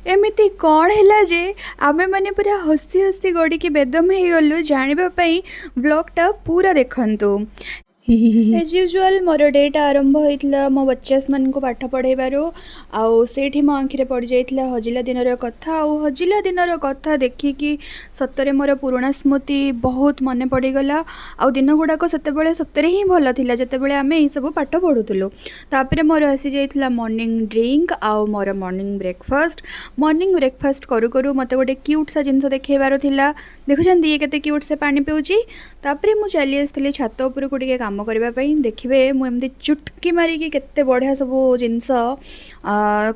एमिति कौन हैला जे आमे माने पूरा हसी हसी गड़ी की बेदम हो गलु जानिबा पई व्लॉगटा पूरा देखंतु। एज यूजुअल मोर डेट आरंभ होता मो बच्चास मान को पाठ पढ़ेबार आउ सेठी मो आखिरे पड़ जाइथिला हजिला दिनर कथा आउ हजिला दिनर कथा देखिकी सतरे मोर पुराणा स्मृति बहुत मन पड़गला आउ दिन गुड़ाक सेतेबेले सतरे ही भल थिला जेतेबेले आमे ई सब पाठ पढ़ुतलु। तापरे मोर आसी जाइथिला मॉर्निंग ड्रिंक आउ मोर मॉर्निंग ब्रेकफास्ट करू करू मते गोटे क्यूट सा जिनस देखेबार थिला। देखुछन ये केते क्यूट से पानी पिउची। तापरे मु चली आसली छात ऊपर को टिके काम करने देखिए मुझे चुटकी मारिकी केते बढ़िया सब जिनस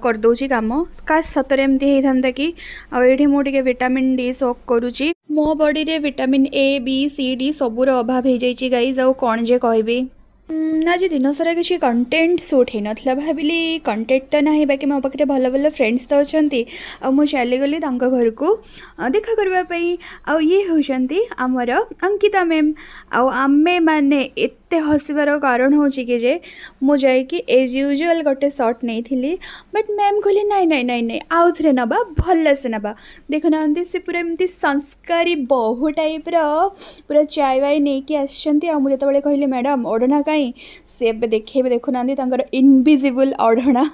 करदे काम काश सतरे एमती होता कि आठी मुझे विटामिन डी सोक करुच्ची मो बॉडी रे vitamin A B C D सबूर अभाव हो जाइए गाइज आउ कौन जे कहबी। आज दिन सारा किसी कंटेंट सुट हो नाला भाविली कंटेंट तो ना बाकी मो पाखे भल भल फ्रेंड्स तो अच्छा मुझे चलीगली घर को देखा करने ये होती आमर अंकिता मैम आमे माने एते हसबार कारण हूँ कि मुझे एज यूजुअल गोटे सर्ट नहीं थी बट मैम कहली नाई नाई नाई नाई आउ थे नवा भल से नवा देखुना सी पूरा एमती संस्कारी बहु टाइप पूरा चाय वाय नहीं कि मुझे कहली मैडम ओढ़ना कहीं सी देखे देखुना इनविजिबल ओढ़ना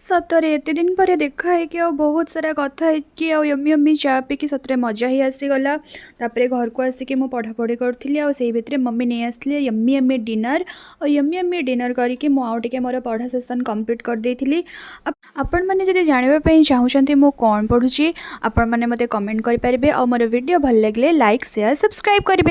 सतरे एत दिन पर देखा है कि बहुत सारा कथा है कि यम्मी यम्मी चा पी सतरे मजा ही आसीगला। तापर घर को आसिक मु पढ़ापढ़ी करी आई भितर मम्मी नहीं आसले यम्मी यम्मी डिनर और यम्मी यम्मी डिनर करके मुझे मोर पढ़ा सेसन कंप्लीट कर देती। आपण मैंने जब जानापी चाहूँगी मु कौन पढ़ुची आपण मैंने मत कमेंट करेंगे और मोर वीडियो भल लगे लाइक शेयर सब्सक्राइब करेंगे।